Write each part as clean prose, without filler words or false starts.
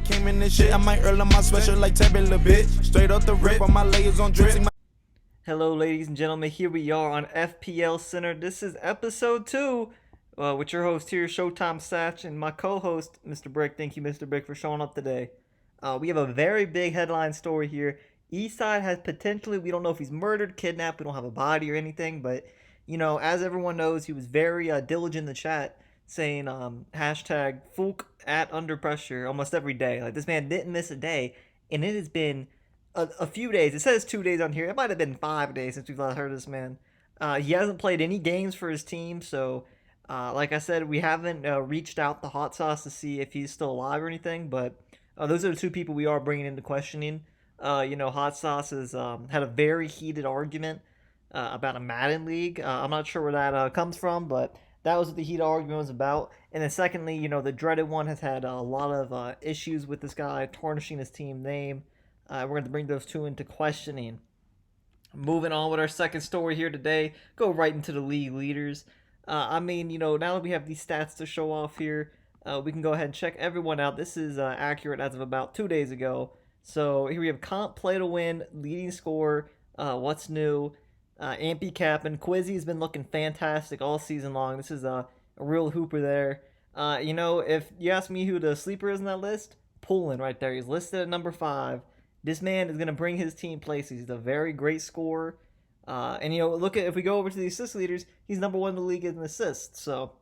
came in this shit, I might earn on my sweatshirt like Tabby a bit. Straight up the rip, on my layers on drip. Hello, ladies and gentlemen. Here we are on FPL Center. This is episode 2 with your host here, Showtime Satch, and my co-host, Mr. Brick. Thank you, Mr. Brick, for showing up today. We have a very big headline story here. Eastside has potentially, we don't know if he's murdered, kidnapped, we don't have a body or anything, but, you know, as everyone knows, he was very diligent in the chat, saying hashtag Fook at under pressure almost every day. Like, this man didn't miss a day, and it has been a few days. It says 2 days on here. It might have been 5 days since we've last heard of this man. He hasn't played any games for his team, so like I said, we haven't reached out the hot sauce to see if he's still alive or anything, but those are the two people we are bringing into questioning. Hot sauce has had a very heated argument about a Madden league. I'm not sure where that comes from, but that was what the heated argument was about. And then secondly, the dreaded one has had a lot of issues with this guy tarnishing his team name. We're going to bring those two into questioning. Moving on with our second story here today, go right into the league leaders. Now that we have these stats to show off here, we can go ahead and check everyone out. This is accurate as of about 2 days ago. So here we have Cant, play to win, leading scorer, what's new, Ampy Cap, and Quizzy has been looking fantastic all season long. This is a real hooper there. If you ask me who the sleeper is in that list, Poulin right there. He's listed at number 5. This man is going to bring his team places. He's a very great scorer. Look at, if we go over to the assist leaders, he's number 1 in the league in assists. So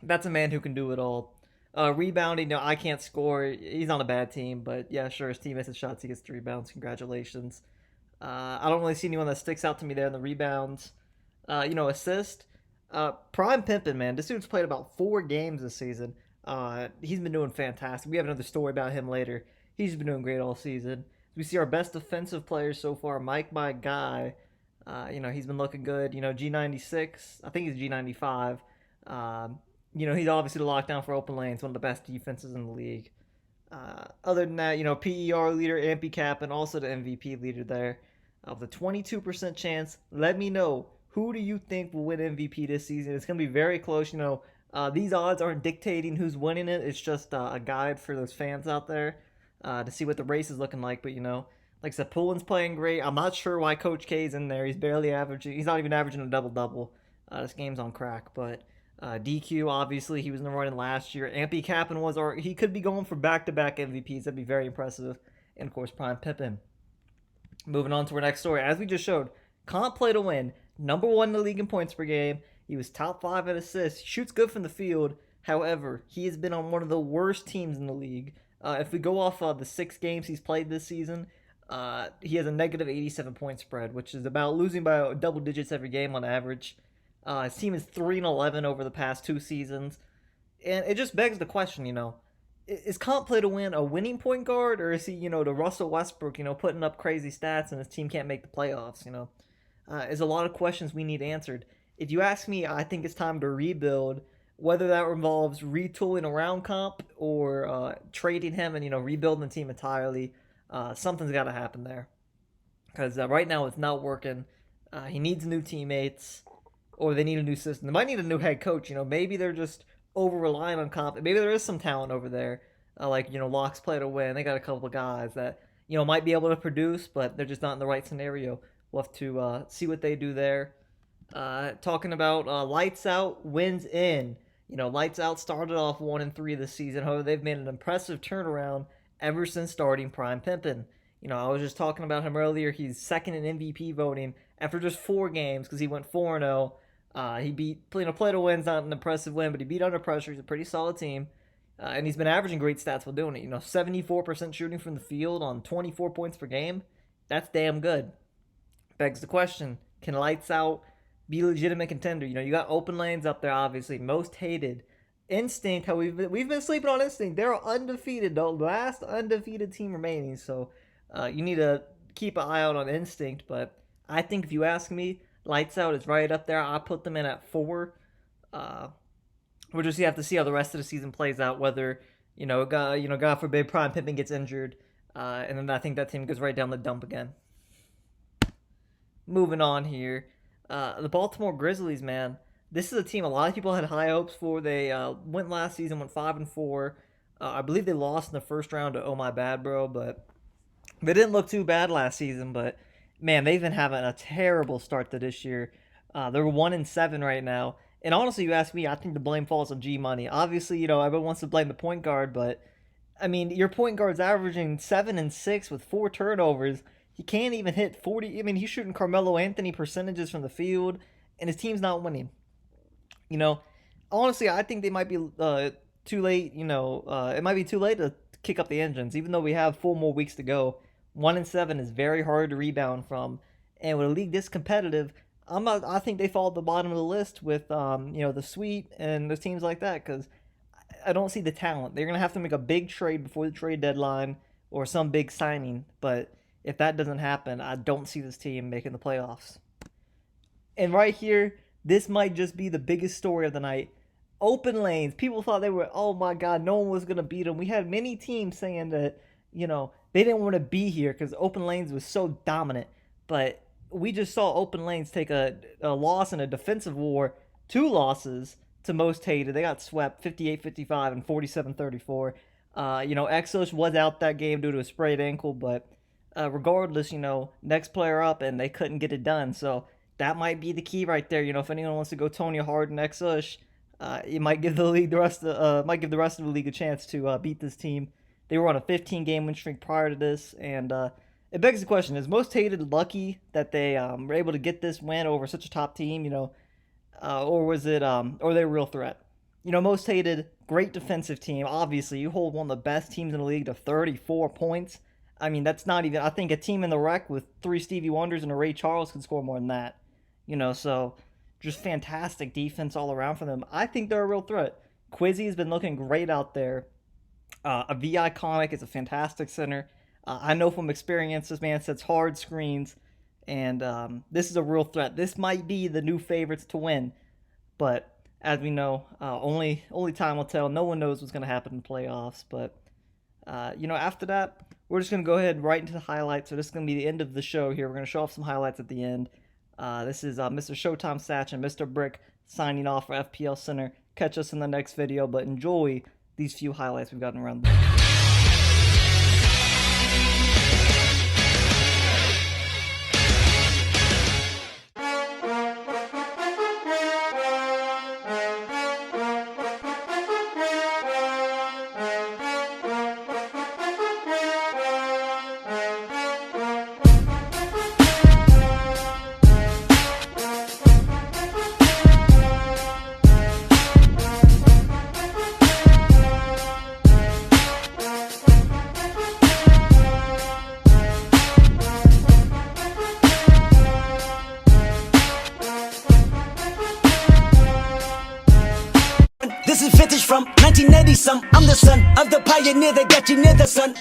that's a man who can do it all. Rebounding, I can't score. He's on a bad team, but yeah, sure, his team misses shots. He gets 3 rebounds. Congratulations. I don't really see anyone that sticks out to me there in the rebounds. Assist. Prime Pimpin, man. This dude's played about 4 games this season. He's been doing fantastic. We have another story about him later. He's been doing great all season. We see our best defensive players so far. Mike, my guy, he's been looking good. G96, I think he's G95. He's obviously the lockdown for open lanes, one of the best defenses in the league. Other than that, PER leader, Ampy Cap, and also the MVP leader there. Of the 22% chance, let me know, who do you think will win MVP this season? It's going to be very close. These odds aren't dictating who's winning it. It's just a guide for those fans out there. To see what the race is looking like. But, like I said, Poulin's playing great. I'm not sure why Coach K's in there. He's barely averaging. He's not even averaging a double-double. This game's on crack. But DQ, obviously, he was in the running last year. Ampy Cap'n he could be going for back-to-back MVPs. That'd be very impressive. And, of course, Prime Pippin. Moving on to our next story. As we just showed, Cant play to win. Number 1 in the league in points per game. He was top 5 at assists. Shoots good from the field. However, he has been on one of the worst teams in the league. If we go off the 6 games he's played this season, he has a negative 87 point spread, which is about losing by double digits every game on average. His team is 3-11 over the past 2 seasons. And it just begs the question, is Cant play to win a winning point guard, or is he, the Russell Westbrook, putting up crazy stats and his team can't make the playoffs, There's a lot of questions we need answered. If you ask me, I think it's time to rebuild. Whether that involves retooling around Comp or trading him and, rebuilding the team entirely, something's got to happen there. Because right now it's not working. He needs new teammates, or they need a new system. They might need a new head coach. Maybe they're just over-relying on Comp. Maybe there is some talent over there. Locks play to win. They got a couple of guys that, might be able to produce, but they're just not in the right scenario. We'll have to see what they do there. Talking about Lights Out, wins in. Lights Out started off 1-3 this season. However, they've made an impressive turnaround ever since starting Prime Pimpin. I was just talking about him earlier. He's second in MVP voting after just 4 games because he went 4-0. He beat, play to win's not an impressive win, but he beat Under Pressure. He's a pretty solid team. And he's been averaging great stats while doing it. 74% shooting from the field on 24 points per game. That's damn good. Begs the question, can Lights Out be a legitimate contender? You got open lanes up there, obviously. Most hated. Instinct, how we've been sleeping on Instinct. They're undefeated, the last undefeated team remaining. So you need to keep an eye out on Instinct. But I think if you ask me, Lights Out is right up there. I put them in at 4. We'll just have to see how the rest of the season plays out. Whether God forbid Prime Pippin gets injured, and then I think that team goes right down the dump again. Moving on here. The Baltimore Grizzlies, man. This is a team a lot of people had high hopes for. They went last season, went 5-4. I believe they lost in the first round to Oh My Bad Bro, but they didn't look too bad last season. But man, they've been having a terrible start to this year. They're 1-7 right now. And honestly, you ask me, I think the blame falls on G Money. Obviously, everyone wants to blame the point guard, but I mean, your point guard's averaging 7 and 6 with 4 turnovers. He can't even hit 40. I mean, he's shooting Carmelo Anthony percentages from the field, and his team's not winning. Honestly, I think they might be too late. It might be too late to kick up the engines, even though we have 4 more weeks to go. 1-7 is very hard to rebound from, and with a league this competitive, I think they fall at the bottom of the list with the Sweet and the teams like that because I don't see the talent. They're gonna have to make a big trade before the trade deadline or some big signing, but if that doesn't happen, I don't see this team making the playoffs. And right here, this might just be the biggest story of the night. Open lanes. People thought they were, oh my God, no one was going to beat them. We had many teams saying that, they didn't want to be here because open lanes was so dominant. But we just saw open lanes take a loss in a defensive war, 2 losses to most hated. They got swept 58-55 and 47-34. Exos was out that game due to a sprained ankle, but regardless, next player up, and they couldn't get it done. So that might be the key right there. If anyone wants to go Tony Harden, Exos, it might give the rest of the league a chance to beat this team. They were on a 15-game win streak prior to this, and it begs the question: is most hated lucky that they were able to get this win over such a top team? Or was it or they a real threat? Most hated, great defensive team. Obviously, you hold one of the best teams in the league to 34 points. I mean, that's not even. I think a team in the rec with 3 Stevie Wonders and a Ray Charles can score more than that. So just fantastic defense all around for them. I think they're a real threat. Quizzy has been looking great out there. A VI Comic is a fantastic center. I know from experience, this man sets hard screens, and this is a real threat. This might be the new favorites to win, but as we know, only time will tell. No one knows what's going to happen in the playoffs, but after that, we're just going to go ahead right into the highlights. So this is going to be the end of the show here. We're going to show off some highlights at the end. This is Mr. Showtime Satch and Mr. Brick signing off for FPL Center. Catch us in the next video, but enjoy these few highlights we've gotten around. This is vintage from 1980 some. I'm the son of the pioneer that got you near the sun.